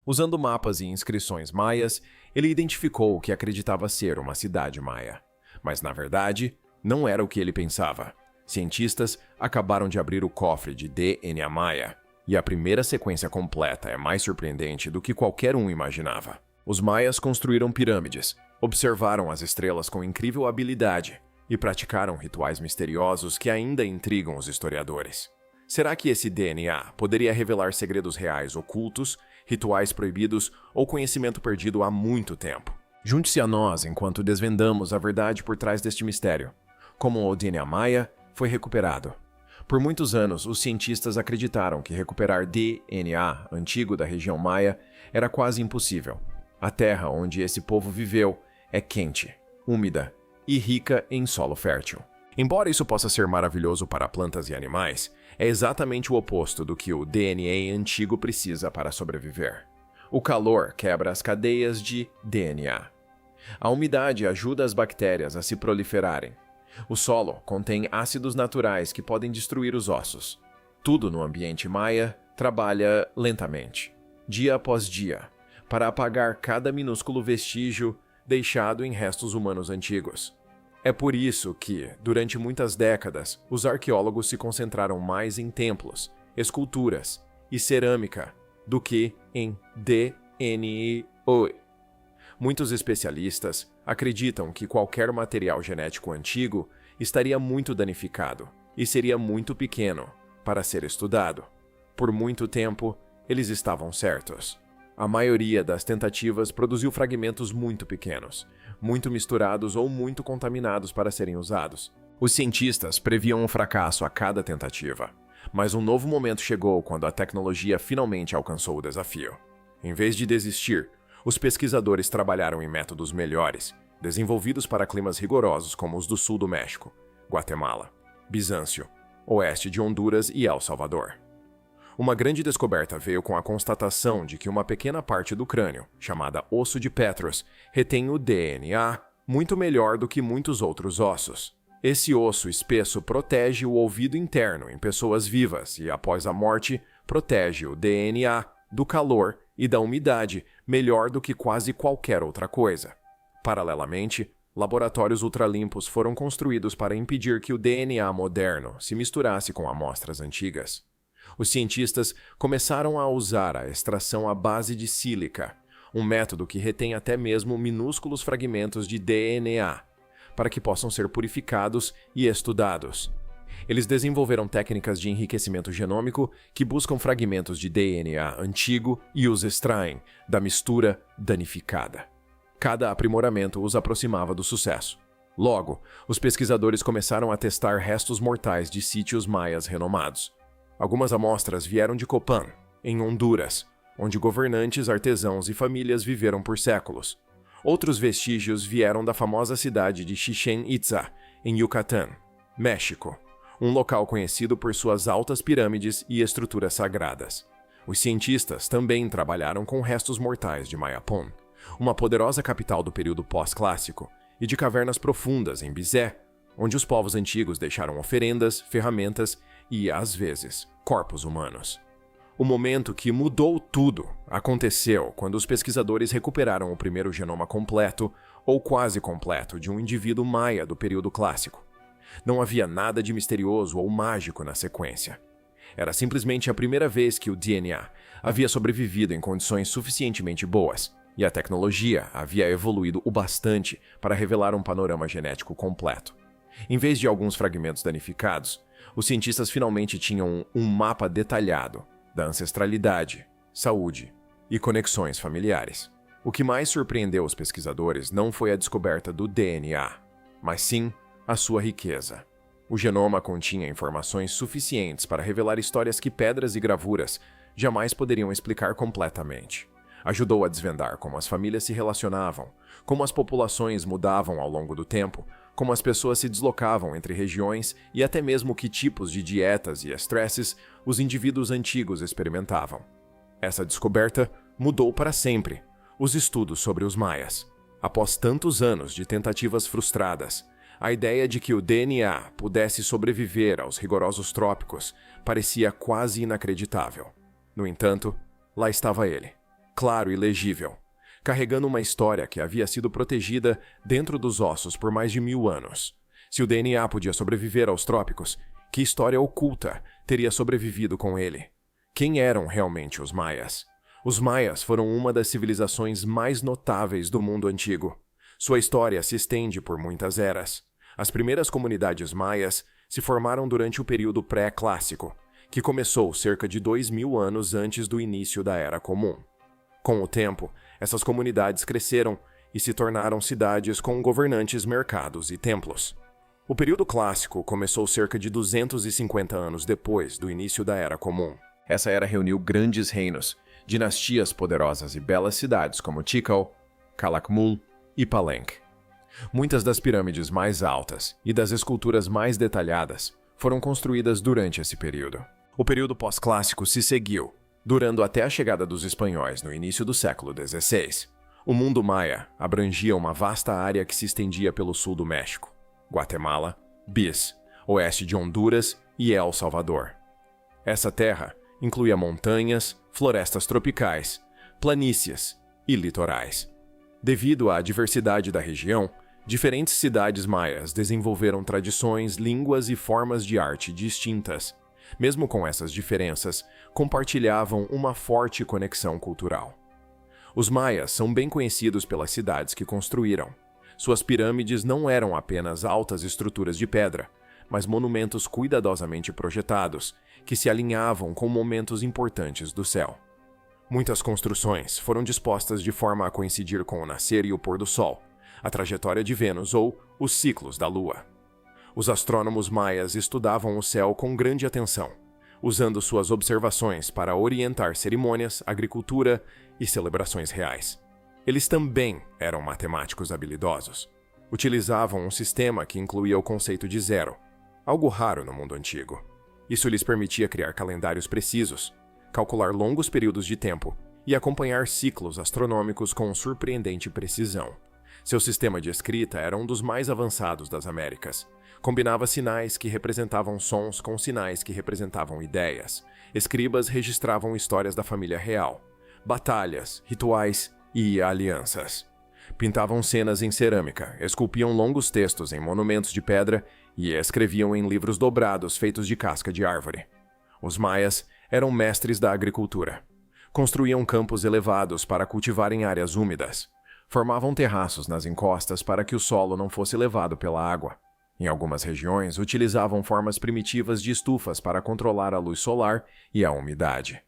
Usando mapas e inscrições maias, ele identificou o que acreditava ser uma cidade maia. Mas, na verdade, não era o que ele pensava. Cientistas acabaram de abrir o cofre de DNA maia, e a primeira sequência completa é mais surpreendente do que qualquer um imaginava. Os maias construíram pirâmides, observaram as estrelas com incrível habilidade e praticaram rituais misteriosos que ainda intrigam os historiadores. Será que esse DNA poderia revelar segredos reais ocultos, rituais proibidos ou conhecimento perdido há muito tempo? Junte-se a nós enquanto desvendamos a verdade por trás deste mistério. Como o DNA maia foi recuperado. Por muitos anos, os cientistas acreditaram que recuperar DNA antigo da região maia era quase impossível. A terra onde esse povo viveu é quente, úmida e rica em solo fértil. Embora isso possa ser maravilhoso para plantas e animais, é exatamente o oposto do que o DNA antigo precisa para sobreviver. O calor quebra as cadeias de DNA. A umidade ajuda as bactérias a se proliferarem. O solo contém ácidos naturais que podem destruir os ossos. Tudo no ambiente maia trabalha lentamente, dia após dia, para apagar cada minúsculo vestígio deixado em restos humanos antigos. É por isso que, durante muitas décadas, os arqueólogos se concentraram mais em templos, esculturas e cerâmica do que em DNA. Muitos especialistas acreditam que qualquer material genético antigo estaria muito danificado e seria muito pequeno para ser estudado. Por muito tempo, eles estavam certos. A maioria das tentativas produziu fragmentos muito pequenos, muito misturados ou muito contaminados para serem usados. Os cientistas previam um fracasso a cada tentativa, mas um novo momento chegou quando a tecnologia finalmente alcançou o desafio. Em vez de desistir, os pesquisadores trabalharam em métodos melhores, desenvolvidos para climas rigorosos como os do sul do México, Guatemala, Bizâncio, oeste de Honduras e El Salvador. Uma grande descoberta veio com a constatação de que uma pequena parte do crânio, chamada osso de Petros, retém o DNA muito melhor do que muitos outros ossos. Esse osso espesso protege o ouvido interno em pessoas vivas e, após a morte, protege o DNA do calor e da umidade melhor do que quase qualquer outra coisa. Paralelamente, laboratórios ultralimpos foram construídos para impedir que o DNA moderno se misturasse com amostras antigas. Os cientistas começaram a usar a extração à base de sílica, um método que retém até mesmo minúsculos fragmentos de DNA, para que possam ser purificados e estudados. Eles desenvolveram técnicas de enriquecimento genômico que buscam fragmentos de DNA antigo e os extraem da mistura danificada. Cada aprimoramento os aproximava do sucesso. Logo, os pesquisadores começaram a testar restos mortais de sítios maias renomados. Algumas amostras vieram de Copán, em Honduras, onde governantes, artesãos e famílias viveram por séculos. Outros vestígios vieram da famosa cidade de Chichén Itzá, em Yucatán, México, um local conhecido por suas altas pirâmides e estruturas sagradas. Os cientistas também trabalharam com restos mortais de Mayapón, uma poderosa capital do período pós-clássico, e de cavernas profundas em Bizé, onde os povos antigos deixaram oferendas, ferramentas e, às vezes, corpos humanos. O momento que mudou tudo aconteceu quando os pesquisadores recuperaram o primeiro genoma completo, ou quase completo, de um indivíduo maia do período clássico. Não havia nada de misterioso ou mágico na sequência. Era simplesmente a primeira vez que o DNA havia sobrevivido em condições suficientemente boas, e a tecnologia havia evoluído o bastante para revelar um panorama genético completo. Em vez de alguns fragmentos danificados, os cientistas finalmente tinham um mapa detalhado da ancestralidade, saúde e conexões familiares. O que mais surpreendeu os pesquisadores não foi a descoberta do DNA, mas sim a sua riqueza. O genoma continha informações suficientes para revelar histórias que pedras e gravuras jamais poderiam explicar completamente. Ajudou a desvendar como as famílias se relacionavam, como as populações mudavam ao longo do tempo, como as pessoas se deslocavam entre regiões e até mesmo que tipos de dietas e estresses os indivíduos antigos experimentavam. Essa descoberta mudou para sempre os estudos sobre os maias. Após tantos anos de tentativas frustradas, a ideia de que o DNA pudesse sobreviver aos rigorosos trópicos parecia quase inacreditável. No entanto, lá estava ele, claro e legível, carregando uma história que havia sido protegida dentro dos ossos por mais de 1000 anos. Se o DNA podia sobreviver aos trópicos, que história oculta teria sobrevivido com ele? Quem eram realmente os maias? Os maias foram uma das civilizações mais notáveis do mundo antigo. Sua história se estende por muitas eras. As primeiras comunidades maias se formaram durante o período pré-clássico, que começou cerca de 2000 anos antes do início da Era Comum. Com o tempo, essas comunidades cresceram e se tornaram cidades com governantes, mercados e templos. O período clássico começou cerca de 250 anos depois do início da Era Comum. Essa era reuniu grandes reinos, dinastias poderosas e belas cidades como Tikal, Calakmul e Palenque. Muitas das pirâmides mais altas e das esculturas mais detalhadas foram construídas durante esse período. O período pós-clássico se seguiu, durando até a chegada dos espanhóis no início do século XVI. O mundo maia abrangia uma vasta área que se estendia pelo sul do México, Guatemala, Belize, oeste de Honduras e El Salvador. Essa terra incluía montanhas, florestas tropicais, planícies e litorais. Devido à diversidade da região, diferentes cidades maias desenvolveram tradições, línguas e formas de arte distintas. Mesmo com essas diferenças, compartilhavam uma forte conexão cultural. Os maias são bem conhecidos pelas cidades que construíram. Suas pirâmides não eram apenas altas estruturas de pedra, mas monumentos cuidadosamente projetados, que se alinhavam com momentos importantes do céu. Muitas construções foram dispostas de forma a coincidir com o nascer e o pôr do sol, a trajetória de Vênus ou os ciclos da Lua. Os astrônomos maias estudavam o céu com grande atenção, usando suas observações para orientar cerimônias, agricultura e celebrações reais. Eles também eram matemáticos habilidosos. Utilizavam um sistema que incluía o conceito de zero, algo raro no mundo antigo. Isso lhes permitia criar calendários precisos, calcular longos períodos de tempo e acompanhar ciclos astronômicos com surpreendente precisão. Seu sistema de escrita era um dos mais avançados das Américas. Combinava sinais que representavam sons com sinais que representavam ideias. Escribas registravam histórias da família real, batalhas, rituais e alianças. Pintavam cenas em cerâmica, esculpiam longos textos em monumentos de pedra e escreviam em livros dobrados feitos de casca de árvore. Os maias eram mestres da agricultura. Construíam campos elevados para cultivar em áreas úmidas. Formavam terraços nas encostas para que o solo não fosse levado pela água. Em algumas regiões, utilizavam formas primitivas de estufas para controlar a luz solar e a umidade.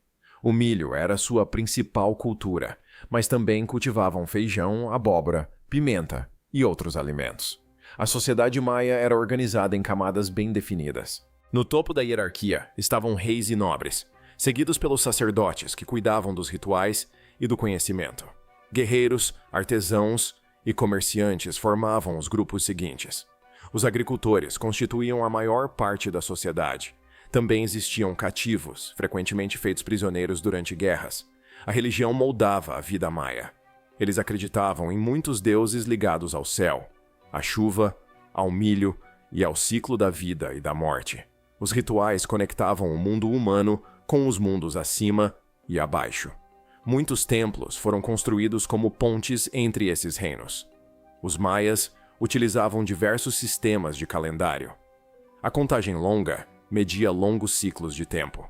O milho era sua principal cultura, mas também cultivavam feijão, abóbora, pimenta e outros alimentos. A sociedade maia era organizada em camadas bem definidas. No topo da hierarquia estavam reis e nobres, seguidos pelos sacerdotes que cuidavam dos rituais e do conhecimento. Guerreiros, artesãos e comerciantes formavam os grupos seguintes. Os agricultores constituíam a maior parte da sociedade. Também existiam cativos, frequentemente feitos prisioneiros durante guerras. A religião moldava a vida maia. Eles acreditavam em muitos deuses ligados ao céu, à chuva, ao milho e ao ciclo da vida e da morte. Os rituais conectavam o mundo humano com os mundos acima e abaixo. Muitos templos foram construídos como pontes entre esses reinos. Os maias utilizavam diversos sistemas de calendário. A contagem longa media longos ciclos de tempo.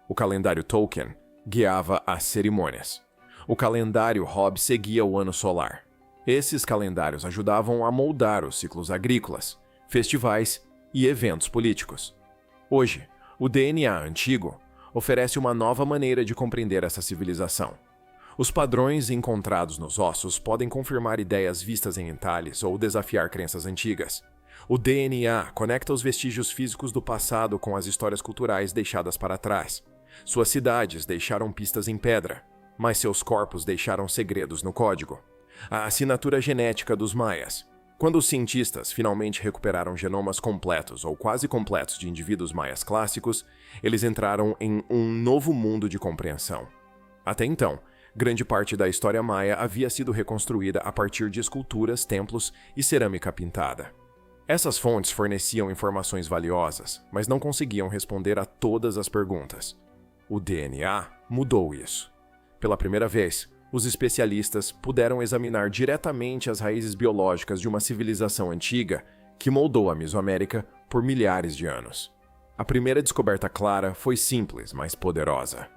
O calendário Tolkien guiava as cerimônias. O calendário Hob seguia o ano solar. Esses calendários ajudavam a moldar os ciclos agrícolas, festivais e eventos políticos. Hoje, o DNA antigo oferece uma nova maneira de compreender essa civilização. Os padrões encontrados nos ossos podem confirmar ideias vistas em entalhes ou desafiar crenças antigas. O DNA conecta os vestígios físicos do passado com as histórias culturais deixadas para trás. Suas cidades deixaram pistas em pedra, mas seus corpos deixaram segredos no código. A assinatura genética dos maias. Quando os cientistas finalmente recuperaram genomas completos ou quase completos de indivíduos maias clássicos, eles entraram em um novo mundo de compreensão. Até então, grande parte da história maia havia sido reconstruída a partir de esculturas, templos e cerâmica pintada. Essas fontes forneciam informações valiosas, mas não conseguiam responder a todas as perguntas. O DNA mudou isso. Pela primeira vez, os especialistas puderam examinar diretamente as raízes biológicas de uma civilização antiga que moldou a Mesoamérica por milhares de anos. A primeira descoberta clara foi simples, mas poderosa.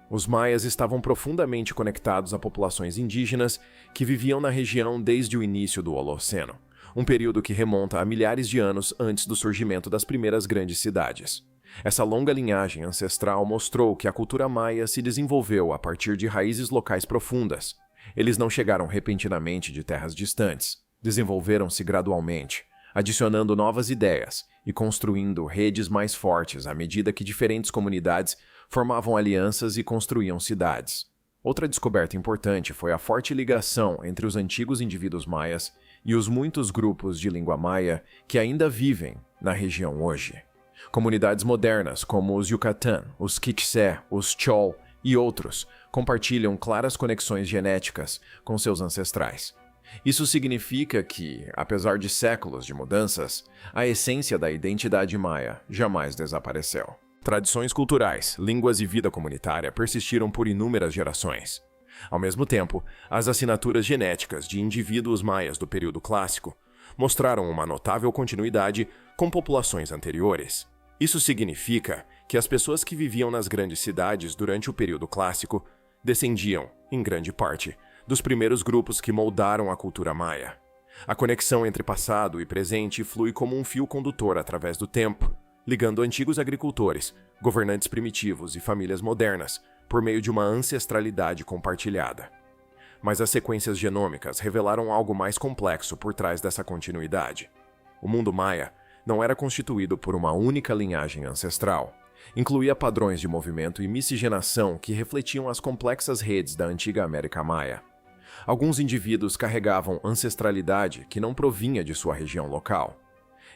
Os maias estavam profundamente conectados a populações indígenas que viviam na região desde o início do Holoceno, um período que remonta a milhares de anos antes do surgimento das primeiras grandes cidades. Essa longa linhagem ancestral mostrou que a cultura maia se desenvolveu a partir de raízes locais profundas. Eles não chegaram repentinamente de terras distantes, desenvolveram-se gradualmente, adicionando novas ideias e construindo redes mais fortes à medida que diferentes comunidades formavam alianças e construíam cidades. Outra descoberta importante foi a forte ligação entre os antigos indivíduos maias e os muitos grupos de língua maia que ainda vivem na região hoje. Comunidades modernas como os Yucatán, os K'iche', os Chol e outros compartilham claras conexões genéticas com seus ancestrais. Isso significa que, apesar de séculos de mudanças, a essência da identidade maia jamais desapareceu. Tradições culturais, línguas e vida comunitária persistiram por inúmeras gerações. Ao mesmo tempo, as assinaturas genéticas de indivíduos maias do período clássico mostraram uma notável continuidade com populações anteriores. Isso significa que as pessoas que viviam nas grandes cidades durante o período clássico descendiam, em grande parte, dos primeiros grupos que moldaram a cultura maia. A conexão entre passado e presente flui como um fio condutor através do tempo, ligando antigos agricultores, governantes primitivos e famílias modernas por meio de uma ancestralidade compartilhada. Mas as sequências genômicas revelaram algo mais complexo por trás dessa continuidade. O mundo maia não era constituído por uma única linhagem ancestral. Incluía padrões de movimento e miscigenação que refletiam as complexas redes da antiga América Maia. Alguns indivíduos carregavam ancestralidade que não provinha de sua região local.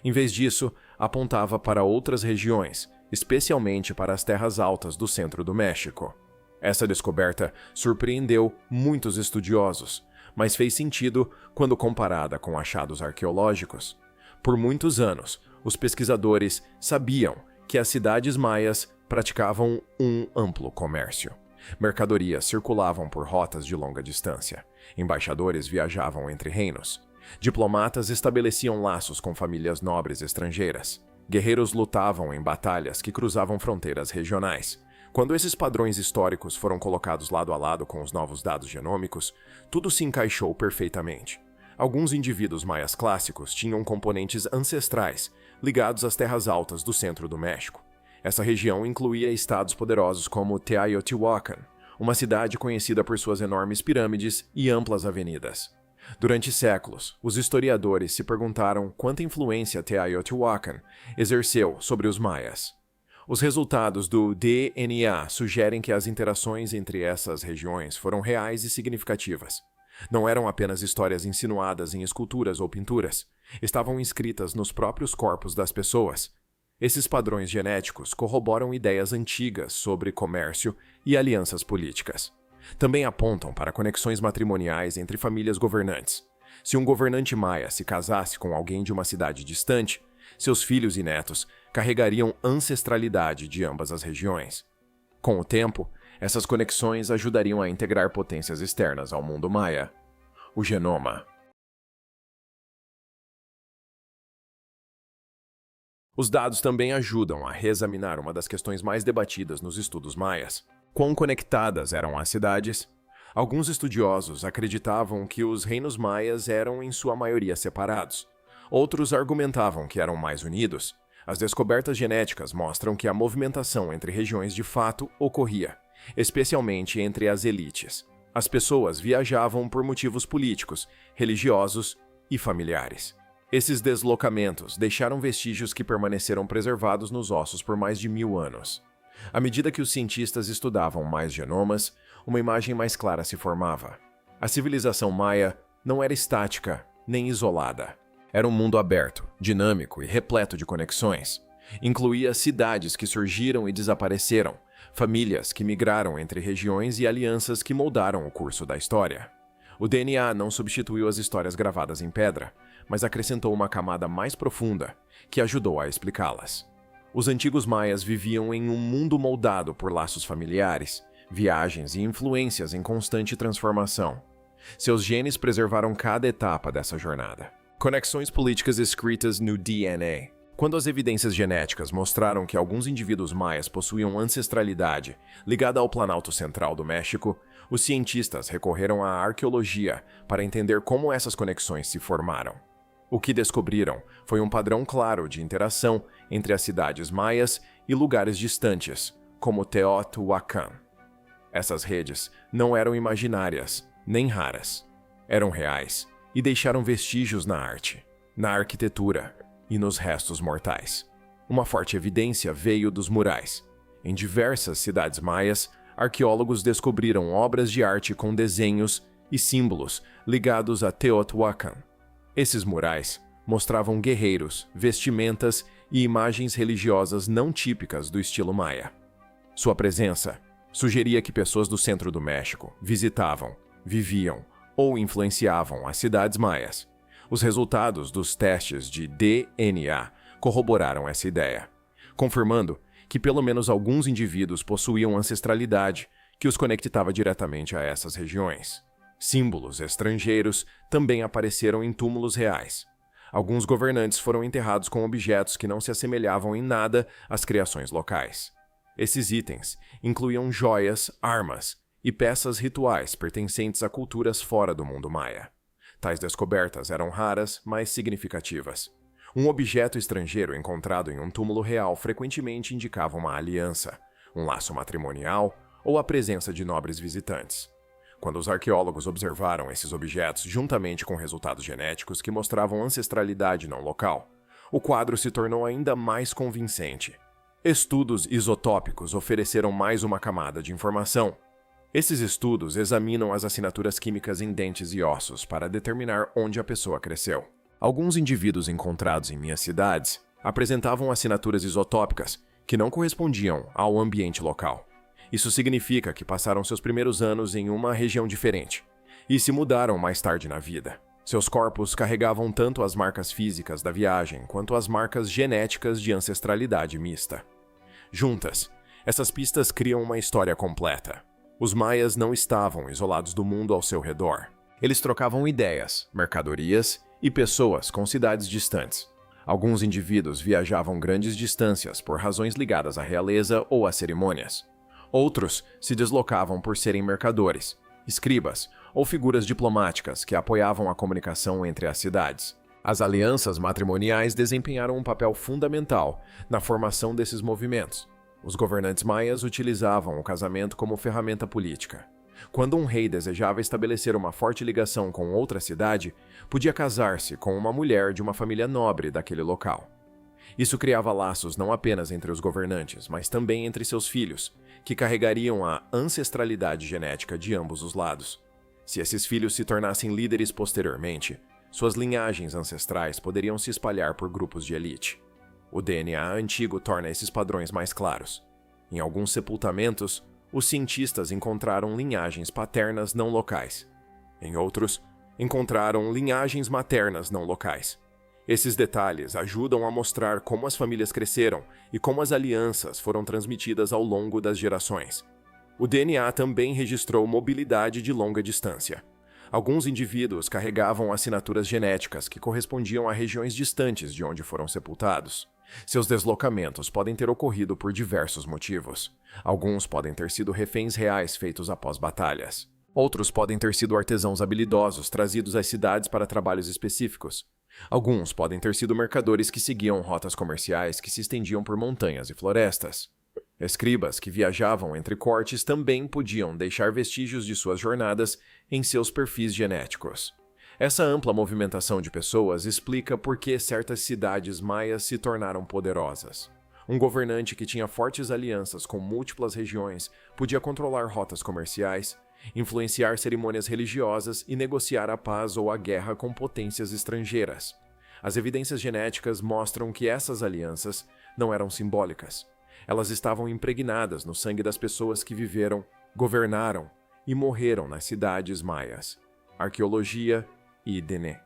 Em vez disso, apontava para outras regiões, especialmente para as terras altas do centro do México. Essa descoberta surpreendeu muitos estudiosos, mas fez sentido quando comparada com achados arqueológicos. Por muitos anos, os pesquisadores sabiam que as cidades maias praticavam um amplo comércio. Mercadorias circulavam por rotas de longa distância. Embaixadores viajavam entre reinos. Diplomatas estabeleciam laços com famílias nobres estrangeiras. Guerreiros lutavam em batalhas que cruzavam fronteiras regionais. Quando esses padrões históricos foram colocados lado a lado com os novos dados genômicos, tudo se encaixou perfeitamente. Alguns indivíduos maias clássicos tinham componentes ancestrais ligados às terras altas do centro do México. Essa região incluía estados poderosos como Teotihuacan, uma cidade conhecida por suas enormes pirâmides e amplas avenidas. Durante séculos, os historiadores se perguntaram quanta influência Teotihuacan exerceu sobre os maias. Os resultados do DNA sugerem que as interações entre essas regiões foram reais e significativas. Não eram apenas histórias insinuadas em esculturas ou pinturas, estavam inscritas nos próprios corpos das pessoas. Esses padrões genéticos corroboram ideias antigas sobre comércio e alianças políticas. Também apontam para conexões matrimoniais entre famílias governantes. Se um governante maia se casasse com alguém de uma cidade distante, seus filhos e netos carregariam ancestralidade de ambas as regiões. Com o tempo, essas conexões ajudariam a integrar potências externas ao mundo maia. O genoma. Os dados também ajudam a reexaminar uma das questões mais debatidas nos estudos maias: quão conectadas eram as cidades? Alguns estudiosos acreditavam que os reinos maias eram em sua maioria separados. Outros argumentavam que eram mais unidos. As descobertas genéticas mostram que a movimentação entre regiões de fato ocorria, especialmente entre as elites. As pessoas viajavam por motivos políticos, religiosos e familiares. Esses deslocamentos deixaram vestígios que permaneceram preservados nos ossos por mais de 1000 anos. À medida que os cientistas estudavam mais genomas, uma imagem mais clara se formava. A civilização maia não era estática nem isolada. Era um mundo aberto, dinâmico e repleto de conexões. Incluía cidades que surgiram e desapareceram, famílias que migraram entre regiões e alianças que moldaram o curso da história. O DNA não substituiu as histórias gravadas em pedra, mas acrescentou uma camada mais profunda, que ajudou a explicá-las. Os antigos maias viviam em um mundo moldado por laços familiares, viagens e influências em constante transformação. Seus genes preservaram cada etapa dessa jornada. Conexões políticas escritas no DNA. Quando as evidências genéticas mostraram que alguns indivíduos maias possuíam ancestralidade ligada ao Planalto Central do México, os cientistas recorreram à arqueologia para entender como essas conexões se formaram. O que descobriram foi um padrão claro de interação entre as cidades maias e lugares distantes, como Teotihuacan. Essas redes não eram imaginárias, nem raras. Eram reais e deixaram vestígios na arte, na arquitetura e nos restos mortais. Uma forte evidência veio dos murais. Em diversas cidades maias, arqueólogos descobriram obras de arte com desenhos e símbolos ligados a Teotihuacan. Esses murais mostravam guerreiros, vestimentas e imagens religiosas não típicas do estilo maia. Sua presença sugeria que pessoas do centro do México visitavam, viviam ou influenciavam as cidades maias. Os resultados dos testes de DNA corroboraram essa ideia, confirmando que pelo menos alguns indivíduos possuíam ancestralidade que os conectava diretamente a essas regiões. Símbolos estrangeiros também apareceram em túmulos reais. Alguns governantes foram enterrados com objetos que não se assemelhavam em nada às criações locais. Esses itens incluíam joias, armas e peças rituais pertencentes a culturas fora do mundo maia. Tais descobertas eram raras, mas significativas. Um objeto estrangeiro encontrado em um túmulo real frequentemente indicava uma aliança, um laço matrimonial ou a presença de nobres visitantes. Quando os arqueólogos observaram esses objetos juntamente com resultados genéticos que mostravam ancestralidade não local, o quadro se tornou ainda mais convincente. Estudos isotópicos ofereceram mais uma camada de informação. Esses estudos examinam as assinaturas químicas em dentes e ossos para determinar onde a pessoa cresceu. Alguns indivíduos encontrados em minhas cidades apresentavam assinaturas isotópicas que não correspondiam ao ambiente local. Isso significa que passaram seus primeiros anos em uma região diferente e se mudaram mais tarde na vida. Seus corpos carregavam tanto as marcas físicas da viagem quanto as marcas genéticas de ancestralidade mista. Juntas, essas pistas criam uma história completa. Os maias não estavam isolados do mundo ao seu redor. Eles trocavam ideias, mercadorias e pessoas com cidades distantes. Alguns indivíduos viajavam grandes distâncias por razões ligadas à realeza ou a cerimônias. Outros se deslocavam por serem mercadores, escribas ou figuras diplomáticas que apoiavam a comunicação entre as cidades. As alianças matrimoniais desempenharam um papel fundamental na formação desses movimentos. Os governantes maias utilizavam o casamento como ferramenta política. Quando um rei desejava estabelecer uma forte ligação com outra cidade, podia casar-se com uma mulher de uma família nobre daquele local. Isso criava laços não apenas entre os governantes, mas também entre seus filhos, que carregariam a ancestralidade genética de ambos os lados. Se esses filhos se tornassem líderes posteriormente, suas linhagens ancestrais poderiam se espalhar por grupos de elite. O DNA antigo torna esses padrões mais claros. Em alguns sepultamentos, os cientistas encontraram linhagens paternas não locais. Em outros, encontraram linhagens maternas não locais. Esses detalhes ajudam a mostrar como as famílias cresceram e como as alianças foram transmitidas ao longo das gerações. O DNA também registrou mobilidade de longa distância. Alguns indivíduos carregavam assinaturas genéticas que correspondiam a regiões distantes de onde foram sepultados. Seus deslocamentos podem ter ocorrido por diversos motivos. Alguns podem ter sido reféns reais feitos após batalhas. Outros podem ter sido artesãos habilidosos trazidos às cidades para trabalhos específicos. Alguns podem ter sido mercadores que seguiam rotas comerciais que se estendiam por montanhas e florestas. Escribas que viajavam entre cortes também podiam deixar vestígios de suas jornadas em seus perfis genéticos. Essa ampla movimentação de pessoas explica por que certas cidades maias se tornaram poderosas. Um governante que tinha fortes alianças com múltiplas regiões podia controlar rotas comerciais, influenciar cerimônias religiosas e negociar a paz ou a guerra com potências estrangeiras. As evidências genéticas mostram que essas alianças não eram simbólicas. Elas estavam impregnadas no sangue das pessoas que viveram, governaram e morreram nas cidades maias. Arqueologia e DNA.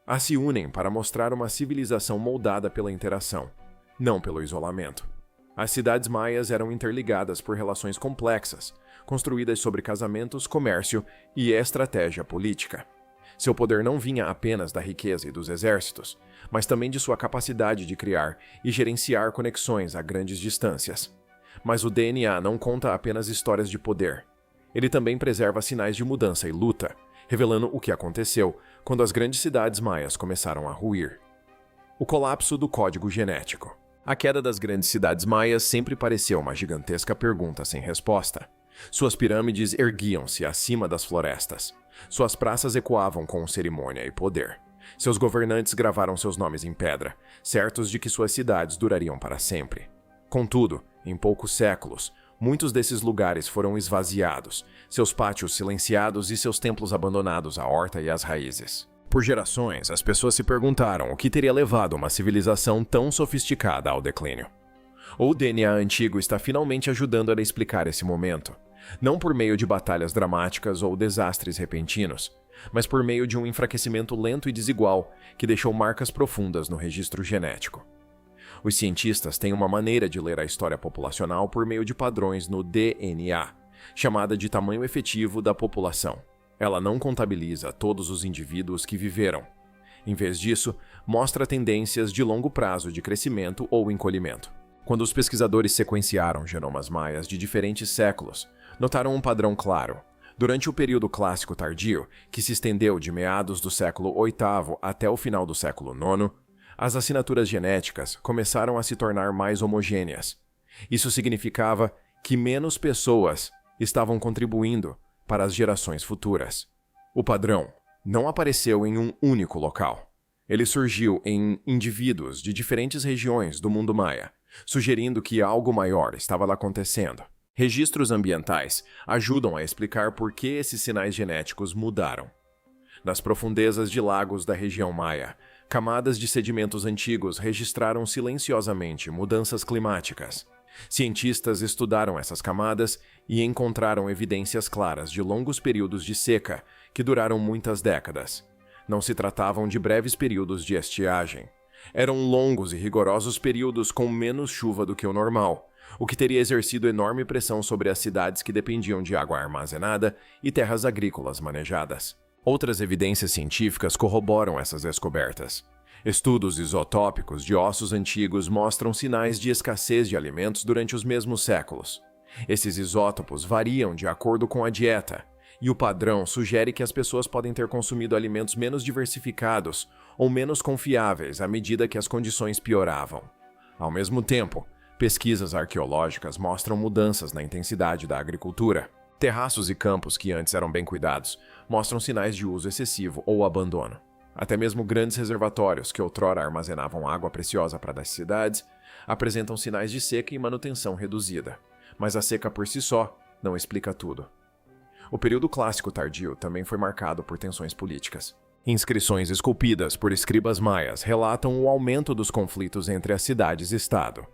As se unem para mostrar uma civilização moldada pela interação, não pelo isolamento. As cidades maias eram interligadas por relações complexas, construídas sobre casamentos, comércio e estratégia política. Seu poder não vinha apenas da riqueza e dos exércitos, mas também de sua capacidade de criar e gerenciar conexões a grandes distâncias. Mas o DNA não conta apenas histórias de poder. Ele também preserva sinais de mudança e luta, revelando o que aconteceu quando as grandes cidades maias começaram a ruir. O colapso do código genético. A queda das grandes cidades maias sempre pareceu uma gigantesca pergunta sem resposta. Suas pirâmides erguiam-se acima das florestas. Suas praças ecoavam com cerimônia e poder. Seus governantes gravaram seus nomes em pedra, certos de que suas cidades durariam para sempre. Contudo, em poucos séculos, muitos desses lugares foram esvaziados, seus pátios silenciados e seus templos abandonados à horta e às raízes. Por gerações, as pessoas se perguntaram o que teria levado uma civilização tão sofisticada ao declínio. O DNA antigo está finalmente ajudando a explicar esse momento, não por meio de batalhas dramáticas ou desastres repentinos, mas por meio de um enfraquecimento lento e desigual que deixou marcas profundas no registro genético. Os cientistas têm uma maneira de ler a história populacional por meio de padrões no DNA, chamada de tamanho efetivo da população. Ela não contabiliza todos os indivíduos que viveram. Em vez disso, mostra tendências de longo prazo de crescimento ou encolhimento. Quando os pesquisadores sequenciaram genomas maias de diferentes séculos, notaram um padrão claro. Durante o período clássico tardio, que se estendeu de meados do século VIII até o final do século IX, as assinaturas genéticas começaram a se tornar mais homogêneas. Isso significava que menos pessoas estavam contribuindo para as gerações futuras. O padrão não apareceu em um único local. Ele surgiu em indivíduos de diferentes regiões do mundo maia, sugerindo que algo maior estava lá acontecendo. Registros ambientais ajudam a explicar por que esses sinais genéticos mudaram. Nas profundezas de lagos da região maia, camadas de sedimentos antigos registraram silenciosamente mudanças climáticas. Cientistas estudaram essas camadas e encontraram evidências claras de longos períodos de seca que duraram muitas décadas. Não se tratavam de breves períodos de estiagem. Eram longos e rigorosos períodos com menos chuva do que o normal, o que teria exercido enorme pressão sobre as cidades que dependiam de água armazenada e terras agrícolas manejadas. Outras evidências científicas corroboram essas descobertas. Estudos isotópicos de ossos antigos mostram sinais de escassez de alimentos durante os mesmos séculos. Esses isótopos variam de acordo com a dieta, e o padrão sugere que as pessoas podem ter consumido alimentos menos diversificados ou menos confiáveis à medida que as condições pioravam. Ao mesmo tempo, pesquisas arqueológicas mostram mudanças na intensidade da agricultura. Terraços e campos que antes eram bem cuidados mostram sinais de uso excessivo ou abandono. Até mesmo grandes reservatórios que outrora armazenavam água preciosa para as cidades apresentam sinais de seca e manutenção reduzida. Mas a seca por si só não explica tudo. O período clássico tardio também foi marcado por tensões políticas. Inscrições esculpidas por escribas maias relatam o aumento dos conflitos entre as cidades e Estado.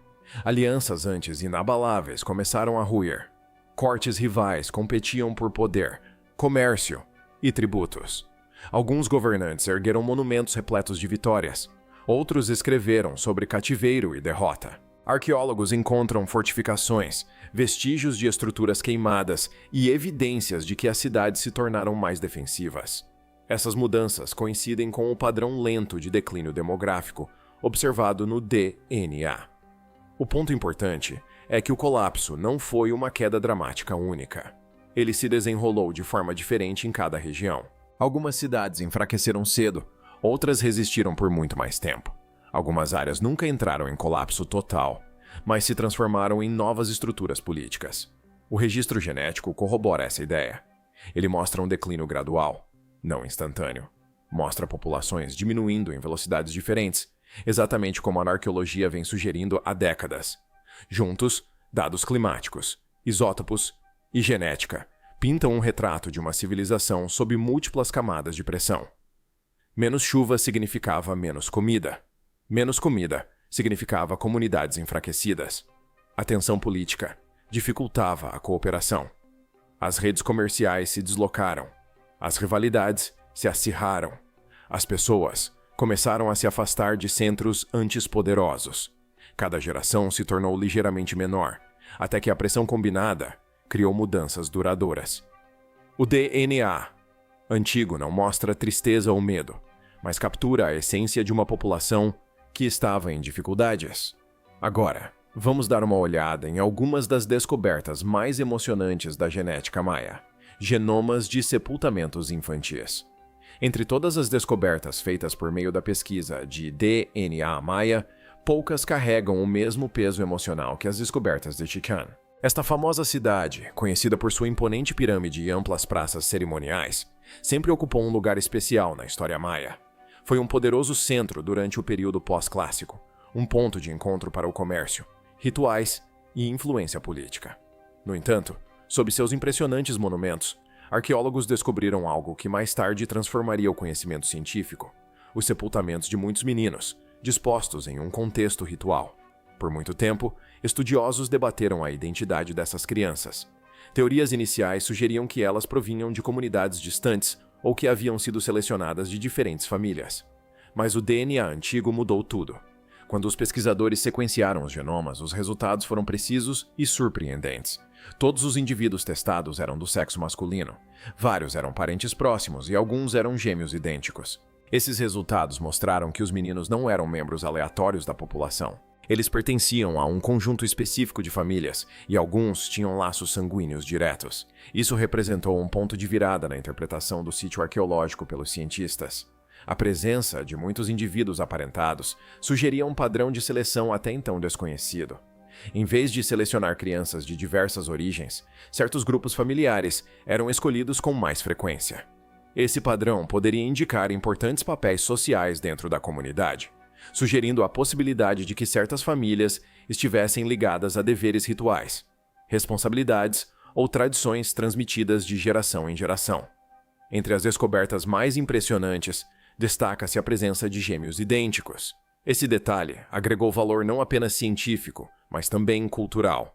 Alianças antes inabaláveis começaram a ruir. Cortes rivais competiam por poder, comércio e tributos. Alguns governantes ergueram monumentos repletos de vitórias. Outros escreveram sobre cativeiro e derrota. Arqueólogos encontram fortificações, vestígios de estruturas queimadas e evidências de que as cidades se tornaram mais defensivas. Essas mudanças coincidem com o padrão lento de declínio demográfico observado no DNA. O ponto importante é que o colapso não foi uma queda dramática única. Ele se desenrolou de forma diferente em cada região. Algumas cidades enfraqueceram cedo, outras resistiram por muito mais tempo. Algumas áreas nunca entraram em colapso total, mas se transformaram em novas estruturas políticas. O registro genético corrobora essa ideia. Ele mostra um declínio gradual, não instantâneo. Mostra populações diminuindo em velocidades diferentes, exatamente como a arqueologia vem sugerindo há décadas. Juntos, dados climáticos, isótopos e genética pintam um retrato de uma civilização sob múltiplas camadas de pressão. Menos chuva significava menos comida. Menos comida significava comunidades enfraquecidas. A tensão política dificultava a cooperação. As redes comerciais se deslocaram. As rivalidades se acirraram. As pessoas começaram a se afastar de centros antes poderosos. Cada geração se tornou ligeiramente menor, até que a pressão combinada criou mudanças duradouras. O DNA antigo não mostra tristeza ou medo, mas captura a essência de uma população que estava em dificuldades. Agora, vamos dar uma olhada em algumas das descobertas mais emocionantes da genética maia: genomas de sepultamentos infantis. Entre todas as descobertas feitas por meio da pesquisa de DNA maia, poucas carregam o mesmo peso emocional que as descobertas de Chichén. Esta famosa cidade, conhecida por sua imponente pirâmide e amplas praças cerimoniais, sempre ocupou um lugar especial na história maia. Foi um poderoso centro durante o período pós-clássico, um ponto de encontro para o comércio, rituais e influência política. No entanto, sob seus impressionantes monumentos, arqueólogos descobriram algo que mais tarde transformaria o conhecimento científico: os sepultamentos de muitos meninos, dispostos em um contexto ritual. Por muito tempo, estudiosos debateram a identidade dessas crianças. Teorias iniciais sugeriam que elas provinham de comunidades distantes ou que haviam sido selecionadas de diferentes famílias. Mas o DNA antigo mudou tudo. Quando os pesquisadores sequenciaram os genomas, os resultados foram precisos e surpreendentes. Todos os indivíduos testados eram do sexo masculino. Vários eram parentes próximos e alguns eram gêmeos idênticos. Esses resultados mostraram que os meninos não eram membros aleatórios da população. Eles pertenciam a um conjunto específico de famílias, e alguns tinham laços sanguíneos diretos. Isso representou um ponto de virada na interpretação do sítio arqueológico pelos cientistas. A presença de muitos indivíduos aparentados sugeria um padrão de seleção até então desconhecido. Em vez de selecionar crianças de diversas origens, certos grupos familiares eram escolhidos com mais frequência. Esse padrão poderia indicar importantes papéis sociais dentro da comunidade, sugerindo a possibilidade de que certas famílias estivessem ligadas a deveres rituais, responsabilidades ou tradições transmitidas de geração em geração. Entre as descobertas mais impressionantes, destaca-se a presença de gêmeos idênticos. Esse detalhe agregou valor não apenas científico, mas também cultural.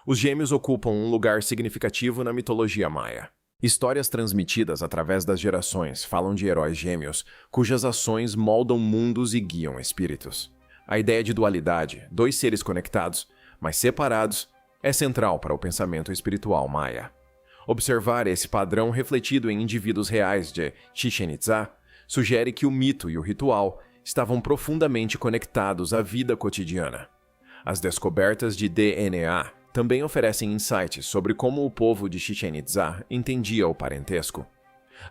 Os gêmeos ocupam um lugar significativo na mitologia maia. Histórias transmitidas através das gerações falam de heróis gêmeos cujas ações moldam mundos e guiam espíritos. A ideia de dualidade, dois seres conectados, mas separados, é central para o pensamento espiritual maia. Observar esse padrão refletido em indivíduos reais de Chichén Itzá sugere que o mito e o ritual estavam profundamente conectados à vida cotidiana. As descobertas de DNA também oferecem insights sobre como o povo de Chichén Itzá entendia o parentesco.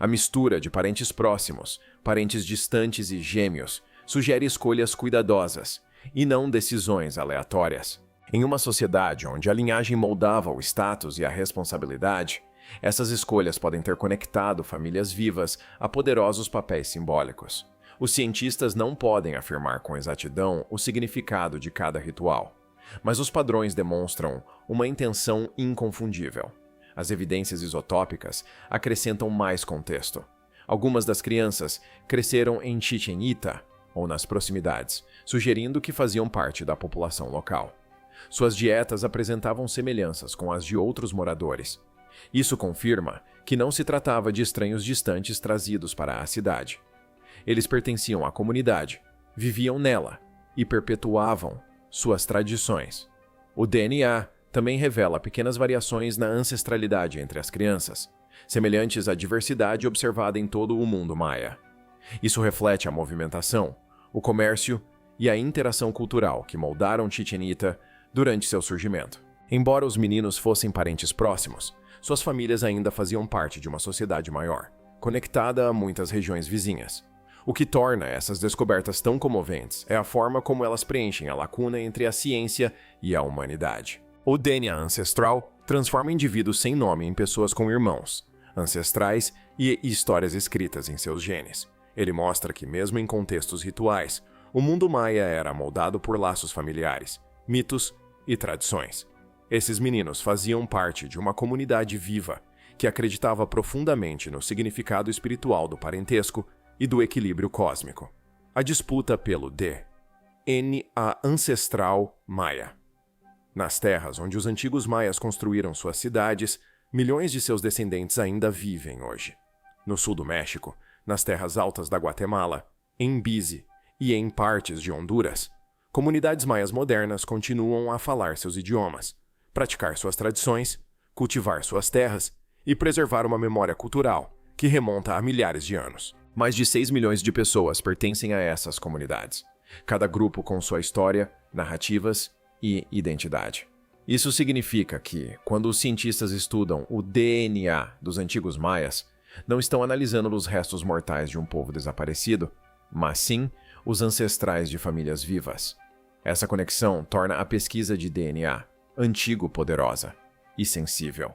A mistura de parentes próximos, parentes distantes e gêmeos sugere escolhas cuidadosas, e não decisões aleatórias. Em uma sociedade onde a linhagem moldava o status e a responsabilidade, essas escolhas podem ter conectado famílias vivas a poderosos papéis simbólicos. Os cientistas não podem afirmar com exatidão o significado de cada ritual, mas os padrões demonstram uma intenção inconfundível. As evidências isotópicas acrescentam mais contexto. Algumas das crianças cresceram em Chichén Itzá ou nas proximidades, sugerindo que faziam parte da população local. Suas dietas apresentavam semelhanças com as de outros moradores. Isso confirma que não se tratava de estranhos distantes trazidos para a cidade. Eles pertenciam à comunidade, viviam nela e perpetuavam suas tradições. O DNA também revela pequenas variações na ancestralidade entre as crianças, semelhantes à diversidade observada em todo o mundo maia. Isso reflete a movimentação, o comércio e a interação cultural que moldaram Chichén Itzá durante seu surgimento. Embora os meninos fossem parentes próximos, suas famílias ainda faziam parte de uma sociedade maior, conectada a muitas regiões vizinhas. O que torna essas descobertas tão comoventes é a forma como elas preenchem a lacuna entre a ciência e a humanidade. O DNA ancestral transforma indivíduos sem nome em pessoas com irmãos, ancestrais e histórias escritas em seus genes. Ele mostra que, mesmo em contextos rituais, o mundo maia era moldado por laços familiares, mitos e tradições. Esses meninos faziam parte de uma comunidade viva que acreditava profundamente no significado espiritual do parentesco e do equilíbrio cósmico. A disputa pelo DNA ancestral maia. Nas terras onde os antigos maias construíram suas cidades, milhões de seus descendentes ainda vivem hoje. No sul do México, nas terras altas da Guatemala, em Belize e em partes de Honduras, Comunidades maias modernas continuam a falar seus idiomas, praticar suas tradições, cultivar suas terras e preservar uma memória cultural que remonta a milhares de anos. Mais de 6 milhões de pessoas pertencem a essas comunidades, cada grupo com sua história, narrativas e identidade. Isso significa que, quando os cientistas estudam o DNA dos antigos maias, não estão analisando os restos mortais de um povo desaparecido, mas sim os ancestrais de famílias vivas. Essa conexão torna a pesquisa de DNA antigo poderosa e sensível.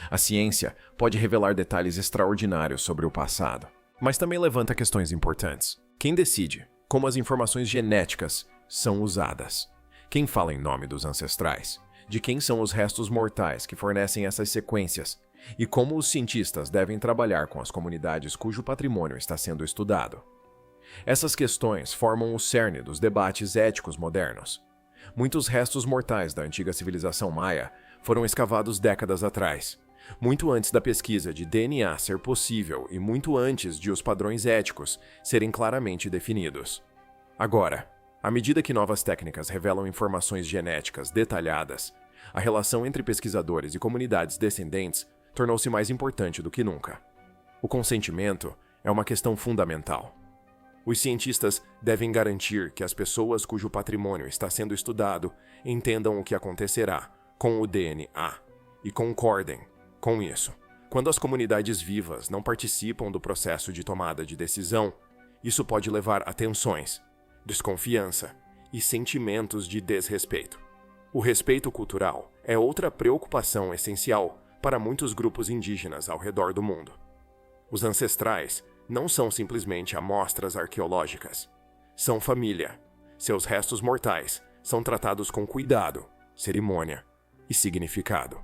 A ciência pode revelar detalhes extraordinários sobre o passado, mas também levanta questões importantes. Quem decide como as informações genéticas são usadas? Quem fala em nome dos ancestrais? De quem são os restos mortais que fornecem essas sequências? E como os cientistas devem trabalhar com as comunidades cujo patrimônio está sendo estudado? Essas questões formam o cerne dos debates éticos modernos. Muitos restos mortais da antiga civilização maia foram escavados décadas atrás, muito antes da pesquisa de DNA ser possível e muito antes de os padrões éticos serem claramente definidos. Agora, à medida que novas técnicas revelam informações genéticas detalhadas, a relação entre pesquisadores e comunidades descendentes tornou-se mais importante do que nunca. O consentimento é uma questão fundamental. Os cientistas devem garantir que as pessoas cujo patrimônio está sendo estudado entendam o que acontecerá com o DNA e concordem com isso. Quando as comunidades vivas não participam do processo de tomada de decisão, isso pode levar a tensões, desconfiança e sentimentos de desrespeito. O respeito cultural é outra preocupação essencial para muitos grupos indígenas ao redor do mundo. Os ancestrais não são simplesmente amostras arqueológicas. São família. Seus restos mortais são tratados com cuidado, cerimônia e significado.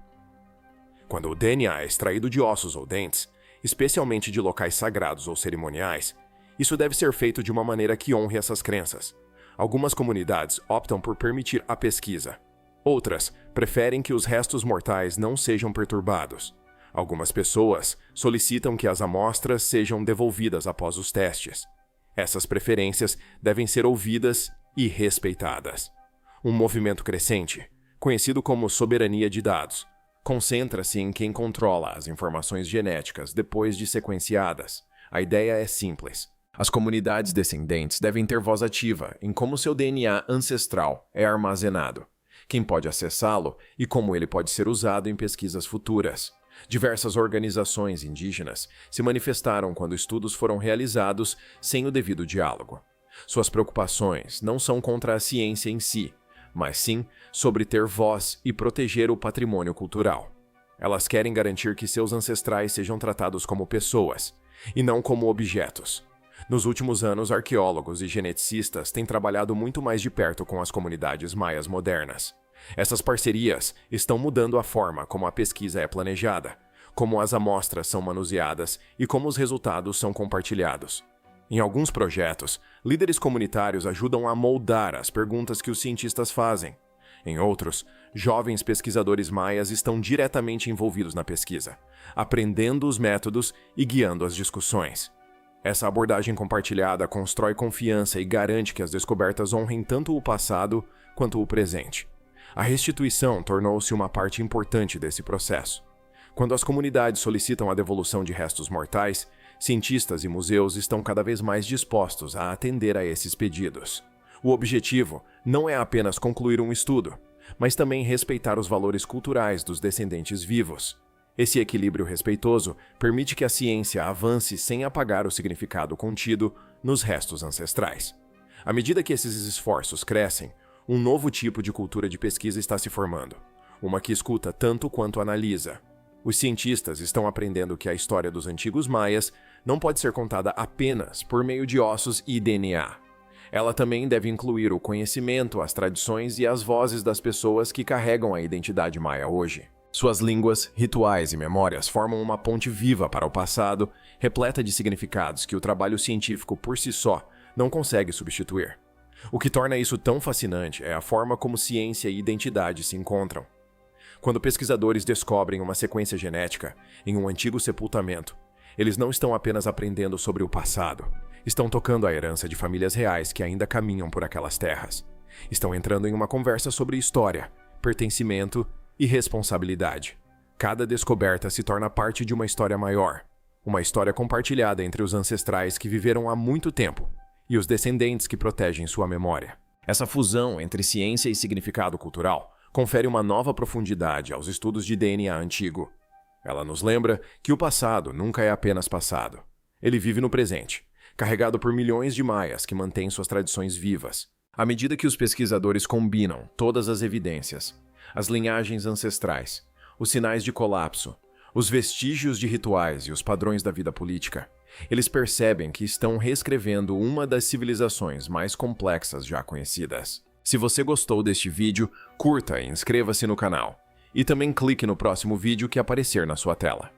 Quando o DNA é extraído de ossos ou dentes, especialmente de locais sagrados ou cerimoniais, isso deve ser feito de uma maneira que honre essas crenças. Algumas comunidades optam por permitir a pesquisa. Outras preferem que os restos mortais não sejam perturbados. Algumas pessoas solicitam que as amostras sejam devolvidas após os testes. Essas preferências devem ser ouvidas e respeitadas. Um movimento crescente, conhecido como soberania de dados, concentra-se em quem controla as informações genéticas depois de sequenciadas. A ideia é simples. As comunidades descendentes devem ter voz ativa em como seu DNA ancestral é armazenado, quem pode acessá-lo e como ele pode ser usado em pesquisas futuras. Diversas organizações indígenas se manifestaram quando estudos foram realizados sem o devido diálogo. Suas preocupações não são contra a ciência em si, mas sim sobre ter voz e proteger o patrimônio cultural. Elas querem garantir que seus ancestrais sejam tratados como pessoas, e não como objetos. Nos últimos anos, arqueólogos e geneticistas têm trabalhado muito mais de perto com as comunidades maias modernas. Essas parcerias estão mudando a forma como a pesquisa é planejada, como as amostras são manuseadas e como os resultados são compartilhados. Em alguns projetos, líderes comunitários ajudam a moldar as perguntas que os cientistas fazem. Em outros, jovens pesquisadores maias estão diretamente envolvidos na pesquisa, aprendendo os métodos e guiando as discussões. Essa abordagem compartilhada constrói confiança e garante que as descobertas honrem tanto o passado quanto o presente. A restituição tornou-se uma parte importante desse processo. Quando as comunidades solicitam a devolução de restos mortais, cientistas e museus estão cada vez mais dispostos a atender a esses pedidos. O objetivo não é apenas concluir um estudo, mas também respeitar os valores culturais dos descendentes vivos. Esse equilíbrio respeitoso permite que a ciência avance sem apagar o significado contido nos restos ancestrais. À medida que esses esforços crescem, um novo tipo de cultura de pesquisa está se formando, uma que escuta tanto quanto analisa. Os cientistas estão aprendendo que a história dos antigos maias não pode ser contada apenas por meio de ossos e DNA. Ela também deve incluir o conhecimento, as tradições e as vozes das pessoas que carregam a identidade maia hoje. Suas línguas, rituais e memórias formam uma ponte viva para o passado, repleta de significados que o trabalho científico por si só não consegue substituir. O que torna isso tão fascinante é a forma como ciência e identidade se encontram. Quando pesquisadores descobrem uma sequência genética em um antigo sepultamento, eles não estão apenas aprendendo sobre o passado, estão tocando a herança de famílias reais que ainda caminham por aquelas terras. Estão entrando em uma conversa sobre história, pertencimento e responsabilidade. Cada descoberta se torna parte de uma história maior. Uma história compartilhada entre os ancestrais que viveram há muito tempo e os descendentes que protegem sua memória. Essa fusão entre ciência e significado cultural confere uma nova profundidade aos estudos de DNA antigo. Ela nos lembra que o passado nunca é apenas passado. Ele vive no presente, carregado por milhões de maias que mantêm suas tradições vivas. À medida que os pesquisadores combinam todas as evidências, as linhagens ancestrais, os sinais de colapso, os vestígios de rituais e os padrões da vida política, eles percebem que estão reescrevendo uma das civilizações mais complexas já conhecidas. Se você gostou deste vídeo, curta e inscreva-se no canal. E também clique no próximo vídeo que aparecer na sua tela.